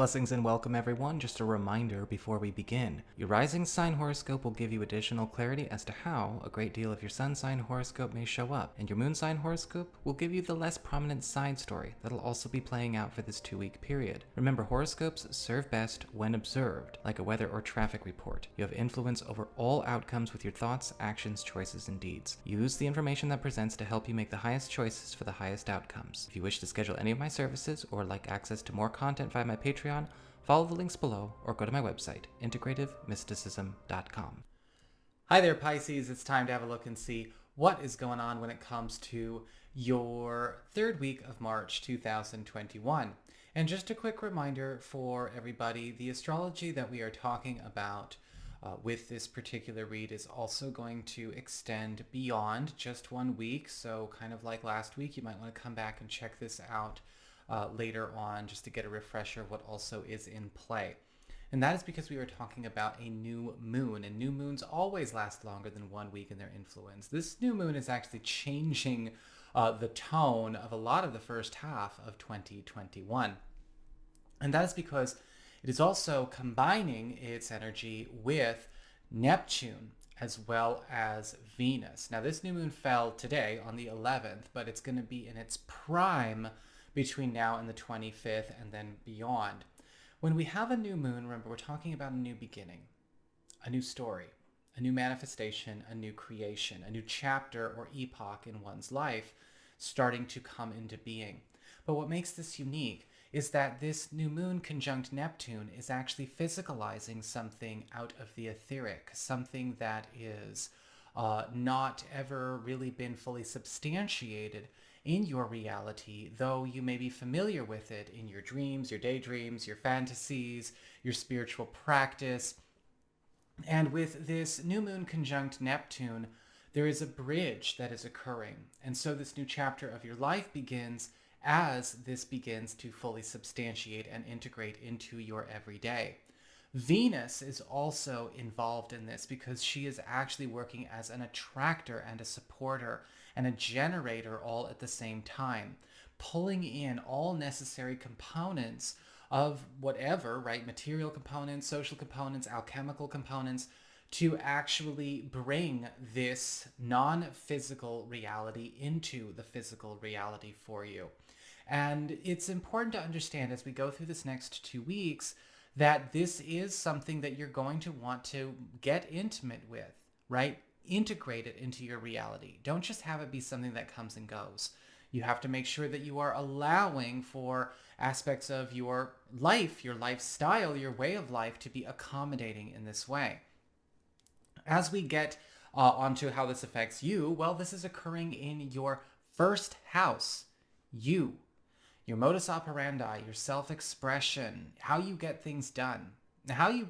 Blessings and welcome everyone. Just a reminder before we begin. Your rising sign horoscope will give you additional clarity as to how a great deal of your sun sign horoscope may show up, and your moon sign horoscope will give you the less prominent side story that'll also be playing out for this 2-week period. Remember, horoscopes serve best when observed, like a weather or traffic report. You have influence over all outcomes with your thoughts, actions, choices, and deeds. Use the information that presents to help you make the highest choices for the highest outcomes. If you wish to schedule any of my services or like access to more content via my Patreon, follow the links below or go to my website, integrativemysticism.com. Hi there, Pisces. It's time to have a look and see what is going on when it comes to your third week of March 2021. And just a quick reminder for everybody, the astrology that we are talking about with this particular read is also going to extend beyond just 1 week. So kind of like last week, you might want to come back and check this out later on just to get a refresher of what also is in play. And that is because we were talking about a new moon, and new moons always last longer than 1 week in their influence. This new moon is actually changing the tone of a lot of the first half of 2021. And that is because it is also combining its energy with Neptune as well as Venus. Now, this new moon fell today on the 11th, but it's going to be in its prime between now and the 25th and then beyond. When we have a new moon, remember, we're talking about a new beginning, a new story, a new manifestation, a new creation, a new chapter or epoch in one's life starting to come into being. But what makes this unique is that this new moon conjunct Neptune is actually physicalizing something out of the etheric, something that is not ever really been fully substantiated in your reality, though you may be familiar with it in your dreams, your daydreams, your fantasies, your spiritual practice. And with this new moon conjunct Neptune, there is a bridge that is occurring. And so this new chapter of your life begins as this begins to fully substantiate and integrate into your everyday. Venus is also involved in this because she is actually working as an attractor and a supporter and a generator all at the same time, pulling in all necessary components of whatever, right? Material components, social components, alchemical components, to actually bring this non-physical reality into the physical reality for you. And it's important to understand as we go through this next 2 weeks that this is something that you're going to want to get intimate with, right? Integrate it into your reality. Don't just have it be something that comes and goes. You have to make sure that you are allowing for aspects of your life, your lifestyle, your way of life to be accommodating in this way. As we get onto how this affects you, well, this is occurring in your first house, you. Your modus operandi, your self-expression, how you get things done, how you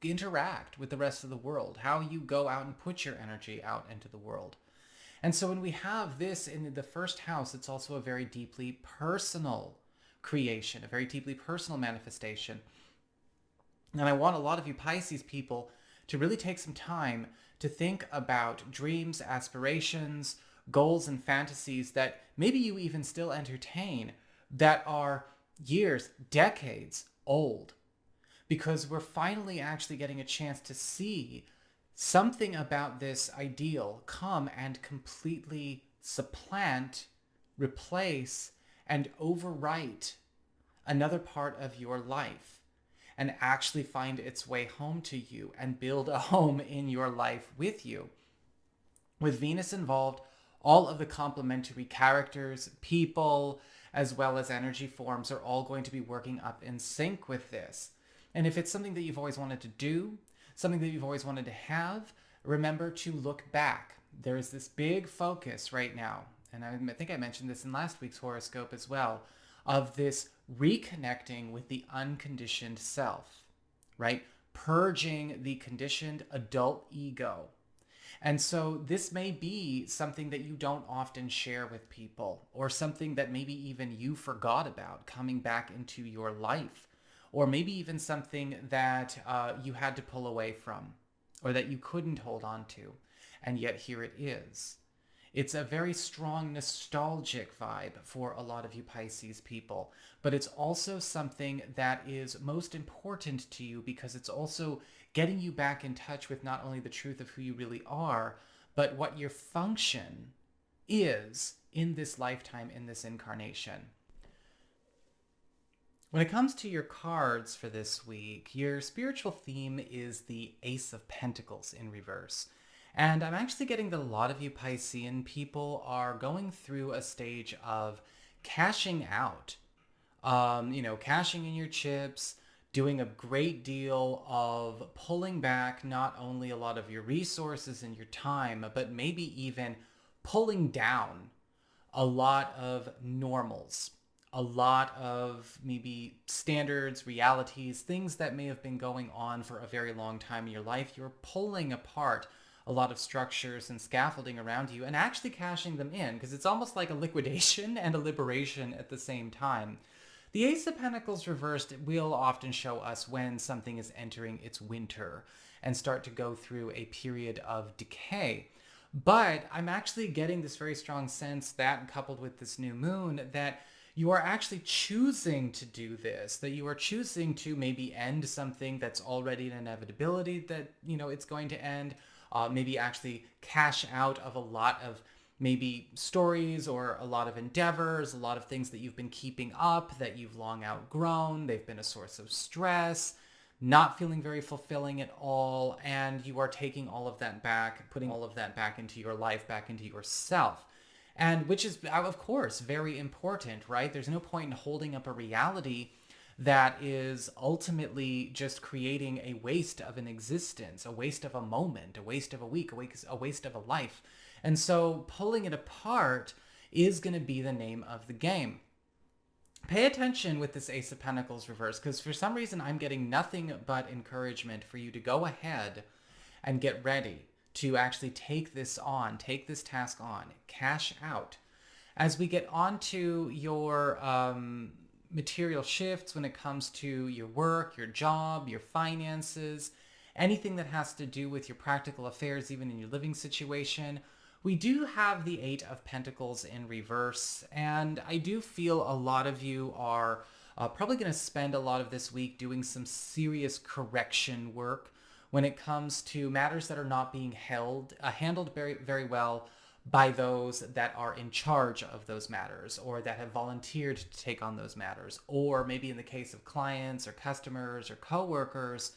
interact with the rest of the world, how you go out and put your energy out into the world. And so when we have this in the first house, it's also a very deeply personal creation, a very deeply personal manifestation. And I want a lot of you Pisces people to really take some time to think about dreams, aspirations, goals, and fantasies that maybe you even still entertain that are years, decades old, because we're finally actually getting a chance to see something about this ideal come and completely supplant, replace, and overwrite another part of your life and actually find its way home to you and build a home in your life with you. With Venus involved, all of the complementary characters, people, as well as energy forms are all going to be working up in sync with this. And if it's something that you've always wanted to do, something that you've always wanted to have, remember to look back. There is this big focus right now, and I think I mentioned this in last week's horoscope as well, of this reconnecting with the unconditioned self, right? Purging the conditioned adult ego. And so this may be something that you don't often share with people, or something that maybe even you forgot about coming back into your life, or maybe even something that you had to pull away from, or that you couldn't hold on to, and yet here it is. It's a very strong nostalgic vibe for a lot of you Pisces people, but it's also something that is most important to you because it's also getting you back in touch with not only the truth of who you really are, but what your function is in this lifetime, in this incarnation. When it comes to your cards for this week, your spiritual theme is the Ace of Pentacles in reverse. And I'm actually getting that a lot of you Piscean people are going through a stage of cashing out. Cashing in your chips, doing a great deal of pulling back not only a lot of your resources and your time, but maybe even pulling down a lot of normals, a lot of maybe standards, realities, things that may have been going on for a very long time in your life. You're pulling apart a lot of structures and scaffolding around you and actually cashing them in, because it's almost like a liquidation and a liberation at the same time. The Ace of Pentacles reversed will often show us when something is entering its winter and start to go through a period of decay. But I'm actually getting this very strong sense that, coupled with this new moon, that you are actually choosing to do this, that you are choosing to maybe end something that's already an inevitability that, it's going to end, maybe actually cash out of a lot of maybe stories or a lot of endeavors, a lot of things that you've been keeping up that you've long outgrown. They've been a source of stress, not feeling very fulfilling at all, and you are taking all of that back, putting all of that back into your life, back into yourself. And which is, of course, very important, right? There's no point in holding up a reality that is ultimately just creating a waste of an existence, a waste of a moment, a waste of a week, a waste of a life. And so pulling it apart is going to be the name of the game. Pay attention with this Ace of Pentacles reverse, because for some reason I'm getting nothing but encouragement for you to go ahead and get ready to actually take this task on, cash out. As we get onto your material shifts when it comes to your work, your job, your finances, anything that has to do with your practical affairs, even in your living situation, we do have the Eight of Pentacles in reverse, and I do feel a lot of you are probably going to spend a lot of this week doing some serious correction work when it comes to matters that are not being handled very, very well by those that are in charge of those matters, or that have volunteered to take on those matters, or maybe in the case of clients or customers or coworkers,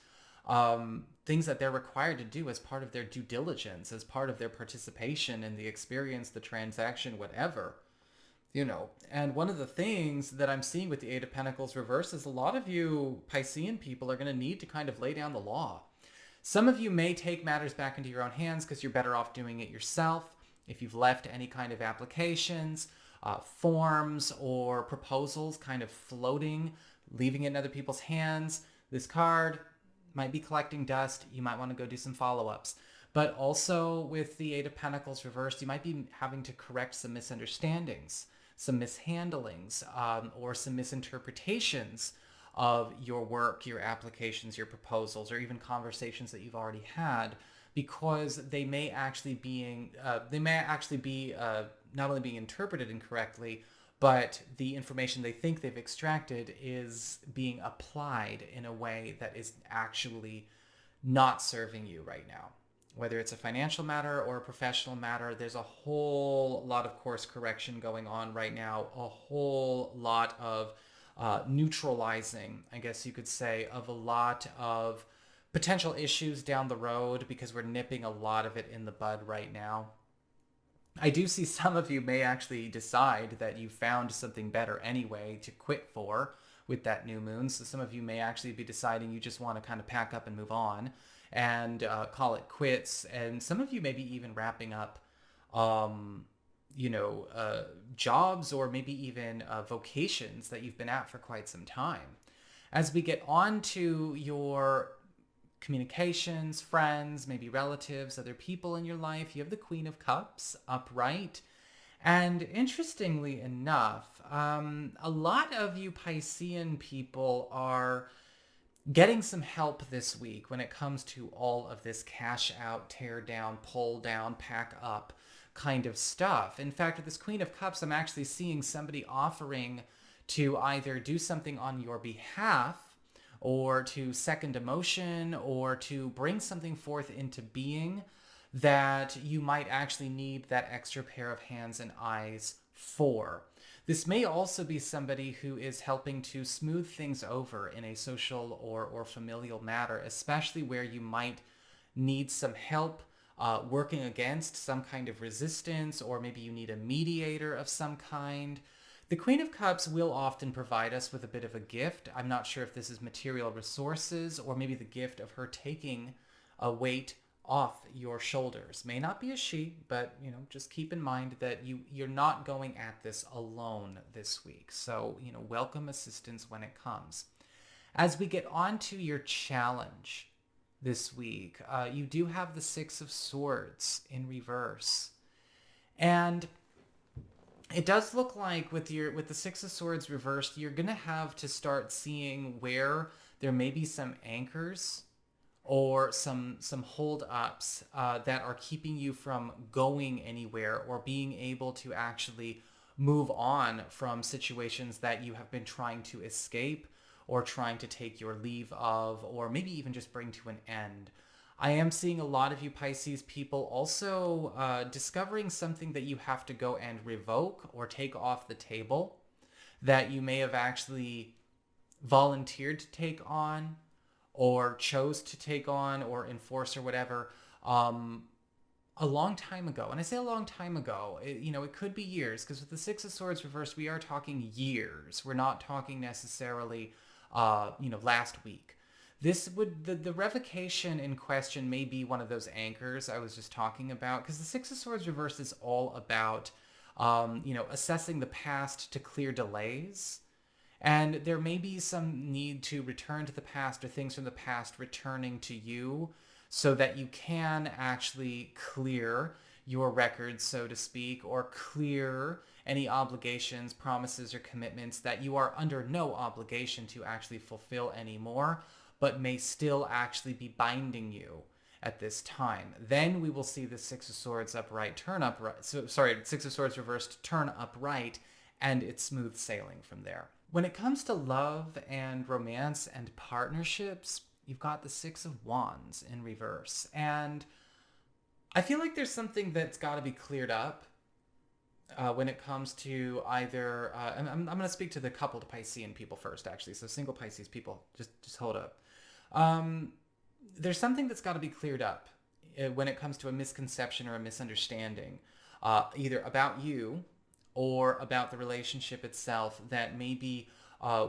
things that they're required to do as part of their due diligence, as part of their participation in the experience, the transaction, whatever. And one of the things that I'm seeing with the Eight of Pentacles reverse is a lot of you Piscean people are going to need to kind of lay down the law. Some of you may take matters back into your own hands because you're better off doing it yourself. If you've left any kind of applications, forms, or proposals kind of floating, leaving it in other people's hands, this card might be collecting dust. You might want to go do some follow-ups. But also with the Eight of Pentacles reversed, you might be having to correct some misunderstandings, some mishandlings, or some misinterpretations of your work, your applications, your proposals, or even conversations that you've already had, because they may actually be not only being interpreted incorrectly, but the information they think they've extracted is being applied in a way that is actually not serving you right now. Whether it's a financial matter or a professional matter, there's a whole lot of course correction going on right now, a whole lot of neutralizing, I guess you could say, of a lot of potential issues down the road, because we're nipping a lot of it in the bud right now. I do see some of you may actually decide that you found something better anyway to quit for with that new moon. So some of you may actually be deciding you just want to kind of pack up and move on and call it quits. And some of you may be even wrapping up jobs, or maybe even vocations that you've been at for quite some time. As we get on to your communications, friends, maybe relatives, other people in your life, you have the Queen of Cups upright. And interestingly enough, a lot of you Piscean people are getting some help this week when it comes to all of this cash out, tear down, pull down, pack up kind of stuff. In fact, with this Queen of Cups, I'm actually seeing somebody offering to either do something on your behalf, or to second emotion, or to bring something forth into being that you might actually need that extra pair of hands and eyes for. This may also be somebody who is helping to smooth things over in a social or familial matter, especially where you might need some help working against some kind of resistance, or maybe you need a mediator of some kind. The Queen of Cups will often provide us with a bit of a gift. I'm not sure if this is material resources, or maybe the gift of her taking a weight off your shoulders. May not be a she, but just keep in mind that you're not going at this alone this week. So, welcome assistance when it comes. As we get on to your challenge this week, you do have the Six of Swords in reverse. And it does look like with the Six of Swords reversed, you're going to have to start seeing where there may be some anchors or some hold-ups that are keeping you from going anywhere, or being able to actually move on from situations that you have been trying to escape, or trying to take your leave of, or maybe even just bring to an end. I am seeing a lot of you Pisces people also discovering something that you have to go and revoke or take off the table that you may have actually volunteered to take on, or chose to take on or enforce or whatever a long time ago. And I say a long time ago, it could be years, because with the Six of Swords reversed, we are talking years. We're not talking necessarily, last week. The revocation in question may be one of those anchors I was just talking about, because the Six of Swords reversed is all about, assessing the past to clear delays. And there may be some need to return to the past, or things from the past returning to you, so that you can actually clear your records, so to speak, or clear any obligations, promises, or commitments that you are under no obligation to actually fulfill anymore, but may still actually be binding you at this time. Then we will see the Six of Swords upright turn upright. Six of Swords reversed turn upright, and it's smooth sailing from there. When it comes to love and romance and partnerships, you've got the Six of Wands in reverse. And I feel like there's something that's got to be cleared up when it comes to either... I'm going to speak to the coupled Piscean people first, actually. So single Pisces people, just hold up. There's something that's got to be cleared up when it comes to a misconception or a misunderstanding, either about you or about the relationship itself, that maybe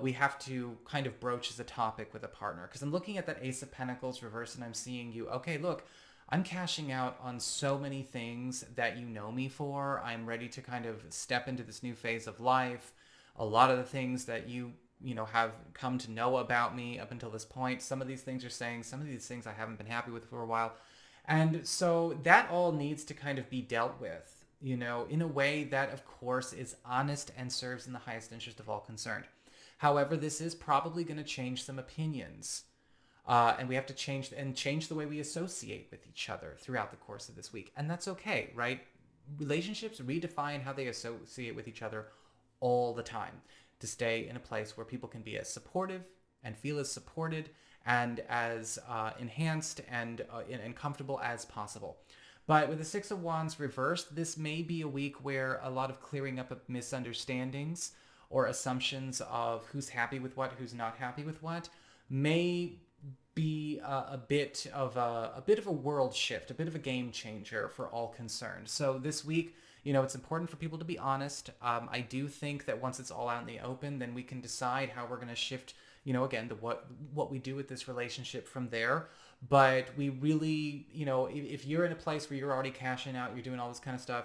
we have to kind of broach as a topic with a partner. Because I'm looking at that Ace of Pentacles reverse, and I'm seeing you, okay, look, I'm cashing out on so many things that you know me for. I'm ready to kind of step into this new phase of life. A lot of the things that you have come to know about me up until this point, some of these things you're saying, some of these things I haven't been happy with for a while. And so that all needs to kind of be dealt with, in a way that, of course, is honest and serves in the highest interest of all concerned. However, this is probably going to change some opinions. And we have to change the way we associate with each other throughout the course of this week. And that's okay, right? Relationships redefine how they associate with each other all the time, to stay in a place where people can be as supportive and feel as supported and as enhanced and comfortable as possible. But with the Six of Wands reversed, this may be a week where a lot of clearing up of misunderstandings or assumptions of who's happy with what, who's not happy with what, may be a bit of a world shift, a bit of a game changer for all concerned. So this week, it's important for people to be honest. I do think that once it's all out in the open, then we can decide how we're going to shift, again, what we do with this relationship from there. But we really, if you're in a place where you're already cashing out, you're doing all this kind of stuff,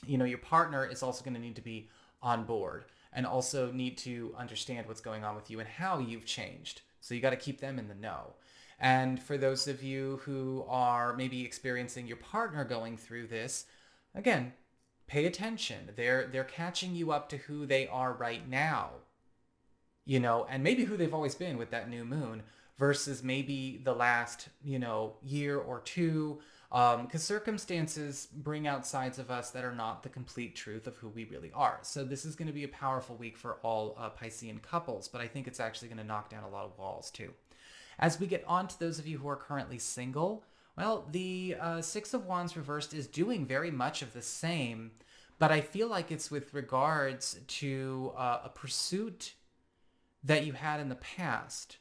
your partner is also going to need to be on board and also need to understand what's going on with you and how you've changed. So you got to keep them in the know. And for those of you who are maybe experiencing your partner going through this, again, pay attention. They're catching you up to who they are right now, and maybe who they've always been with that new moon, versus maybe the last, year or two, Because circumstances bring out sides of us that are not the complete truth of who we really are. So this is going to be a powerful week for all Piscean couples, but I think it's actually going to knock down a lot of walls too. As we get on to those of you who are currently single, well, the Six of Wands reversed is doing very much of the same, but I feel like it's with regards to a pursuit that you had in the past.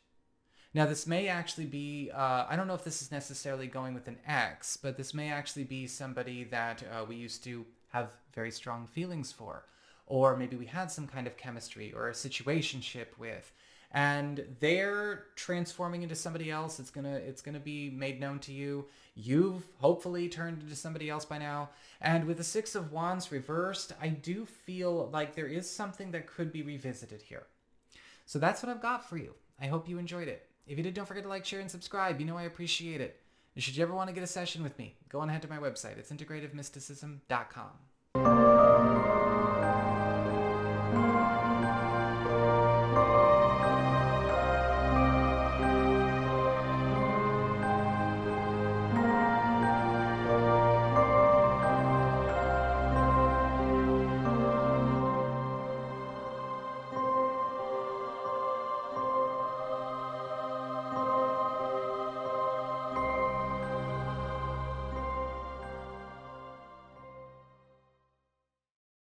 Now, this may actually be, I don't know if this is necessarily going with an ex, but this may actually be somebody that we used to have very strong feelings for. Or maybe we had some kind of chemistry or a situationship with. And they're transforming into somebody else. It's gonna be made known to you. You've hopefully turned into somebody else by now. And with the Six of Wands reversed, I do feel like there is something that could be revisited here. So that's what I've got for you. I hope you enjoyed it. If you did, don't forget to like, share, and subscribe. You know I appreciate it. And should you ever want to get a session with me, go on ahead to my website. It's integrativemysticism.com.